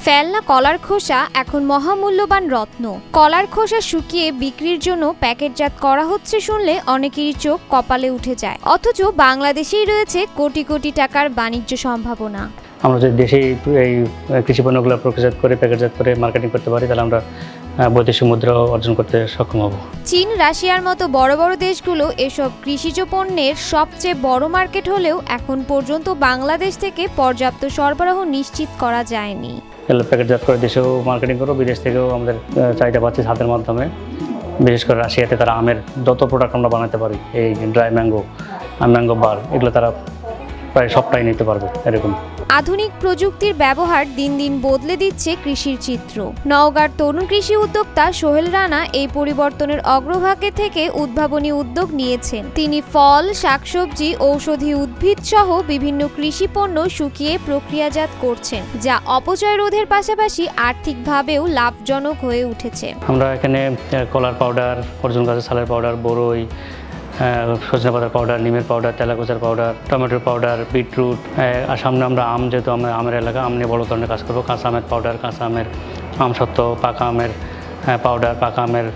ফেলনা কলার খোসা এখন মহামূল্যবান রত্ন। কলার খোসা শুকিয়ে বিক্রির জন্য প্যাকেটজাত করা হচ্ছে শুনলে অনেকেরই চোখ কপালে উঠে যায়, অথচ বাংলাদেশেই রয়েছে কোটি কোটি টাকার বাণিজ্য সম্ভাবনা। আমরা যদি দেশে এই কৃষি পণ্যগুলো প্রক্রিয়াজাত করে প্যাকেটজাত করে মার্কেটিং করতে পারি, তাহলে আমরা বৈদেশিক মুদ্রা অর্জন করতে সক্ষম হব। চীন, রাশিয়ার মতো বড় বড় দেশগুলো এসব কৃষিজ পণ্যের সবচেয়ে বড় মার্কেট হলেও এখন পর্যন্ত বাংলাদেশ থেকে পর্যাপ্ত সরবরাহ নিশ্চিত করা যায়নি। প্যাকেটজাত করে দেশেও মার্কেটিং করবো, বিদেশ থেকেও আমাদের চাহিদা পাচ্ছি ছাদের মাধ্যমে। বিশেষ করে রাশিয়াতে তারা আমের যত প্রোডাক্ট আমরা বানাতে পারি, এই ড্রাই ম্যাঙ্গো, ম্যাঙ্গো বার, এগুলো তারা প্রায় সবটাই নিতে পারবে। এরকম আধুনিক প্রযুক্তির ব্যবহার দিন দিন বদলে দিচ্ছে কৃষির চিত্র। নওগাঁর তরুণ কৃষি উদ্যোক্তা সোহেল রানা এই পরিবর্তনের অগ্রভাগে থেকে উদ্ভাবনী উদ্যোগ নিয়েছেন। তিনি ফল, শাকসবজি, ঔষধি উদ্ভিদ সহ বিভিন্ন কৃষি পণ্য শুকিয়ে প্রক্রিয়াজাত করছেন, যা অপচয় রোধের পাশাপাশি আর্থিকভাবেও লাভজনক হয়ে উঠেছে। আমরা এখানে কলার পাউডার, অর্জুন গাছের ছালের পাউডার, বড়ই, সজনে পাতার পাউডার, নিমের পাউডার, তেলাকুচার পাউডার, টমেটোর পাউডার, বিটরুট, আর সামনে আমরা আম, যেহেতু আমরা আমের এলাকা, আম নিয়ে বড় ধরনের কাজ করবো। কাঁচা আমের পাউডার, কাঁচা আমের আমসত্ত্ব, পাকা আমের পাউডার, পাকা আমের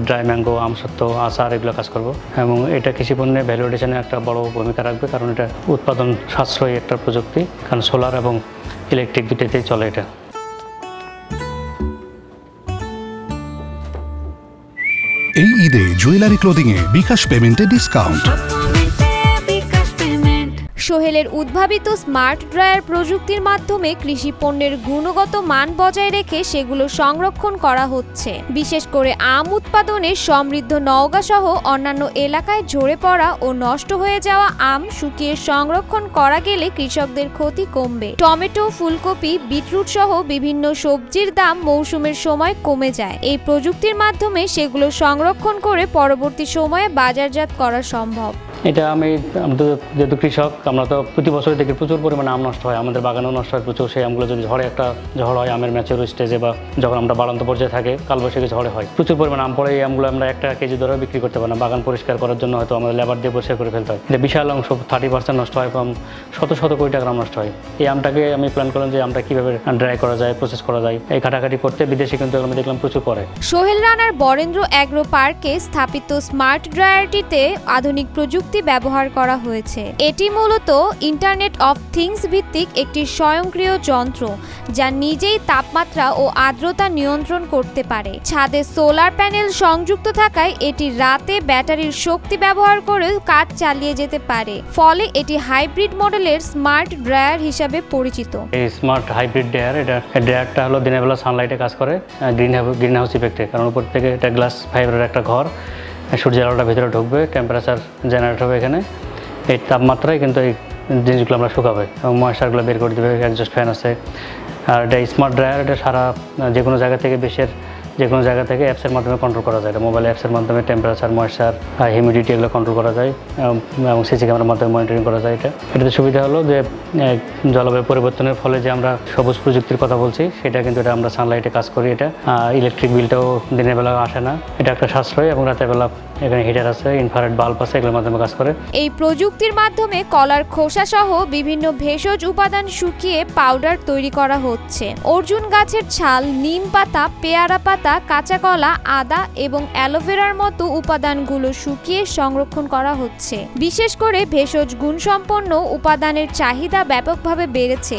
ড্রাই ম্যাঙ্গো, আমসত্ত্ব, আচার, এগুলো কাজ করব। এবং এটা কৃষি পণ্যের ভ্যালু এডিশনে একটা বড় ভূমিকা রাখবে, কারণ এটা উৎপাদন সাশ্রয়ী একটা প্রযুক্তি, কারণ সোলার এবং ইলেকট্রিক দুটোতেই চলে এটা। এই ঈদে জুয়েলারি ক্লোদিংয়ে বিকাশ পেমেন্টে ডিসকাউন্ট। সোহেলের উদ্ভাবিত স্মার্ট ড্রায়ার প্রযুক্তির মাধ্যমে কৃষি পণ্যের গুণগত মান বজায় রেখে সেগুলো সংরক্ষণ করা হচ্ছে। বিশেষ করে আম উৎপাদনে সমৃদ্ধ নওগাঁ সহ অন্যান্য এলাকায় ঝরে পড়া ও নষ্ট হয়ে যাওয়া আম শুকিয়ে সংরক্ষণ করা গেলে কৃষকদের ক্ষতি কমবে। টমেটো, ফুলকপি, বিটরুট সহ বিভিন্ন সবজির দাম মৌসুমের সময় কমে যায়। এই প্রযুক্তির মাধ্যমে সেগুলো সংরক্ষণ করে পরবর্তী সময়ে বাজারজাত করা সম্ভব। এটা যেহেতু কৃষক, আমরা তো প্রতি বছর দেখি প্রচুর পরিমাণে আম নষ্ট হয়, আমাদের বাগানেও নষ্ট হয় প্রচুর। সেই আমগুলো যদি ঝড় হয়, আমের ম্যাচিউর স্টেজে বা যখন আমরা বাড়ন্ত পর্যায়ে থাকে, কালবৈশাখী ঝড়ে হয়, প্রচুর পরিমাণে আম পড়ে। এই আমগুলো আমরা 1 টাকা কেজি ধরে বিক্রি করতে পারি না। বাগান পরিষ্কার করার জন্য হয়তো আমাদের লেবার দিয়ে পরিষ্কার করে ফেলতে হয়। এটা বিশাল অংশ, 30% নষ্ট হয়, এবং শত শত কোটি টাকার আম নষ্ট হয়। এই আমটাকে আমি প্ল্যান করলাম যে আমরা কীভাবে ড্রাই করা যায়, প্রসেস করা যায়। এই কাটাকাটি করতে বিদেশে কিন্তু আমি দেখলাম প্রচুর করে। সোহেল রানার বরেন্দ্র অ্যাগ্রো পার্কে স্থাপিত স্মার্ট ড্রায়ারটিতে আধুনিক প্রযুক্তি ব্যবহার করা হয়েছে। এটি মূলত ইন্টারনেট অফ থিংস ভিত্তিক একটি স্বয়ংক্রিয় যন্ত্র, যা নিজেই তাপমাত্রা ও আর্দ্রতা নিয়ন্ত্রণ করতে পারে। ছাদে সোলার প্যানেল সংযুক্ত থাকায় এটি রাতে ব্যাটারির শক্তি ব্যবহার করে কাজ চালিয়ে যেতে পারে। ফলে এটি হাইব্রিড মডেলের স্মার্ট ড্রায়ার হিসাবে পরিচিত। এই স্মার্ট হাইব্রিড ড্রায়ারটা হলো দিনের বেলা সানলাইটে কাজ করে, গ্রিন হাউস ইফেক্টে। কারণ উপর থেকে এটা গ্লাস ফাইবারের একটা ঘর, সূর্যের আলোটা ভিতরে ঢুকবে, টেম্পারেচার জেনারেট হবে এখানে। এই তাপমাত্রায় কিন্তু এই জিনিসগুলো আমরা শুকাবে এবং ময়েশ্চারগুলো বের করে দেবে। এক্সজস্ট ফ্যান আছে। আর এটা স্মার্ট ড্রায়ার, এটা সারা যে কোনো জায়গা থেকে, দেশের যে কোনো জায়গা থেকে অ্যাপসের মাধ্যমে কন্ট্রোল করা যায়। এটা মোবাইল অ্যাপসের মাধ্যমে টেম্পারেচার, ময়েশ্চার, হিউমিডিটি এগুলো কন্ট্রোল করা যায়, এবং সিসি ক্যামেরার মাধ্যমে মনিটরিং করা যায়। এটাতে সুবিধা হলো যে জলবায়ু পরিবর্তনের ফলে যে আমরা সবুজ প্রযুক্তির কথা বলছি, সেটা কিন্তু এটা আমরা সানলাইটে কাজ করি। এটা ইলেকট্রিক বিলটাও দিনের বেলা আসে না। এটা একটা সাশ্রয়, এবং রাতের বেলা এখানে হিটার আছে, ইনফ্রারেড বাল্ব আছে, এগুলোর মাধ্যমে কাজ করে। এই প্রযুক্তির মাধ্যমে কলার খোসা সহ বিভিন্ন ভেষজ উপাদান শুকিয়ে পাউডার তৈরি করা হচ্ছে। অর্জুন গাছের ছাল, নিম পাতা, পেয়ারা পাতা, কাঁচা কলা, আদা এবং অ্যালোভেরার মতো উপাদানগুলো শুকিয়ে সংরক্ষণ করা হচ্ছে। বিশেষ করে ভেষজ গুণসম্পন্ন উপাদানের চাহিদা ব্যাপকভাবে বেড়েছে,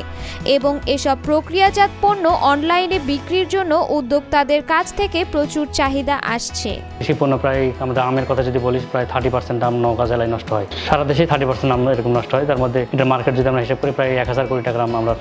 এবং এসব প্রক্রিয়াজাত পণ্য অনলাইনে বিক্রির জন্য উদ্যোক্তাদের কাছ থেকে প্রচুর চাহিদা আসছে। কৃষি পণ্য প্রায়, আমাদের আমের কথা যদি বলি, প্রায় 30% আম নওগাঁ জেলায় নষ্ট হয়। সারা দেশে 30% আম এরকম নষ্ট হয়। তার মধ্যে এটা মার্কেট যদি আমরা হিসাব করি, প্রায় 1000 কোটি টাকার আম আমরা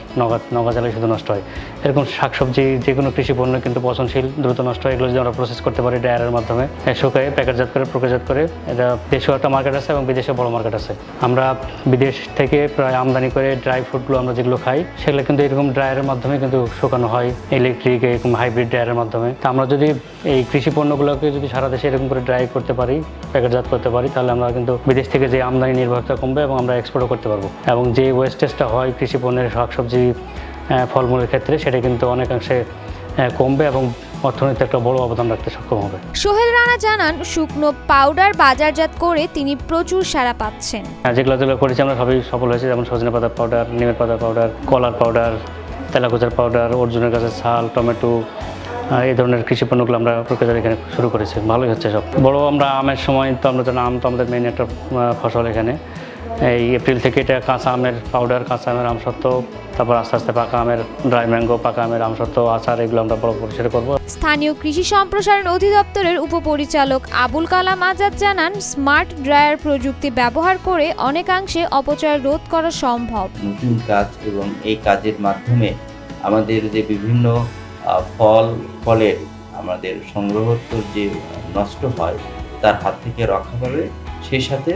নওগাঁ জেলায় শুধু নষ্ট হয়। এরকম শাকসবজি, যে কোনো কৃষি পণ্য কিন্তু পচনশীল, দ্রুত নষ্ট হয়। এগুলো যদি আমরা প্রসেস করতে পারি ড্রায়ারের মাধ্যমে, শুকায়ে প্যাকেটজাত করে প্রক্রিয়াজাত করে, এটা দেশেও একটা মার্কেট আছে এবং বিদেশে বড় মার্কেট আছে। আমরা বিদেশ থেকে প্রায় আমদানি করে ড্রাই ফ্রুটগুলো আমরা যেগুলো খাই, সেগুলো কিন্তু এরকম ড্রায়ারের মাধ্যমে কিন্তু শুকানো হয়, ইলেকট্রিক এরকম হাইব্রিড ড্রায়ারের মাধ্যমে। তা আমরা যদি এই কৃষি পণ্যগুলোকে যদি সারা দেশে এরকম করে ড্রাই করতে পারি, প্যাকেটজাত করতে পারি, তাহলে আমরা কিন্তু বিদেশ থেকে যে আমদানি নির্ভরতা কমবে এবং আমরা এক্সপোর্টও করতে পারবো। এবং যে ওয়েস্টেজটা হয় কৃষি পণ্যের, শাকসবজি, ফলমূলের ক্ষেত্রে, সেটা কিন্তু অনেকাংশে কমবে এবং অর্থনীতিতে একটা বড় অবদান রাখতে সক্ষম হবে। সোহেল রানা জানান, শুকনো পাউডার বাজারজাত করে তিনি প্রচুর সাড়া পাচ্ছেন। যেগুলো করেছি আমরা সবই সফল হয়েছে, যেমন সজনে পাতার পাউডার, নিমের পাতার পাউডার, কলার পাউডার, তেলাকুচার পাউডার, অর্জুনের গাছের ছাল, টমেটো, এই ধরনের কৃষি পণ্যগুলো আমরা প্রক্রিয়া এখানে শুরু করেছি। ভালোই হচ্ছে সব। বড় আমরা আমের সময় তো আমরা জানি আম তো আমাদের মেইন একটা ফসল এখানে। এই এপ্রিল থেকে এটা কাঁচা আমের পাউডার, কাঁচা আমের আমসত্ত্ব, তারপর আস্তে আস্তে পাকা আমের ড্রাই ম্যাঙ্গো, পাকা আমের আমসত্ত্ব, আচার, এগুলো আমরা বড় পরিসরে করব। স্থানীয় কৃষি সম্প্রসারণ অধিদপ্তরের উপপরিচালক আবুল কালাম আজাদ জানান, স্মার্ট ড্রায়ার প্রযুক্তি ব্যবহার করে অনেকাংশে অপচয় রোধ করা সম্ভব। নতুন কাজ এবং এই কাজের মাধ্যমে আমাদের যে বিভিন্ন ফলের আমাদের সংগ্রহত্ব যে নষ্ট হয় তার হাত থেকে রক্ষা পাবে, সেই সাথে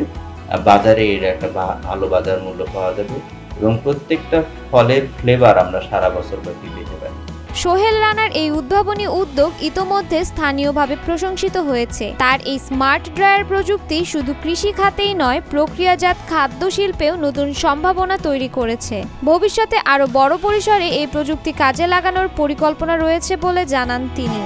বাজারে এর একটা ভালো বাজার মূল্য পাওয়া যাবে এবং প্রত্যেকটা ফলের ফ্লেভার আমরা সারা বছর ব্যাপী পেতে পারি। সোহেল রানার এই উদ্ভাবনী উদ্যোগ ইতোমধ্যে স্থানীয়ভাবে প্রশংসিত হয়েছে। তার এই স্মার্ট ড্রায়ার প্রযুক্তি শুধু কৃষি খাতেই নয়, প্রক্রিয়াজাত খাদ্য শিল্পেও নতুন সম্ভাবনা তৈরি করেছে। ভবিষ্যতে আরও বড় পরিসরে এই প্রযুক্তি কাজে লাগানোর পরিকল্পনা রয়েছে বলে জানান তিনি।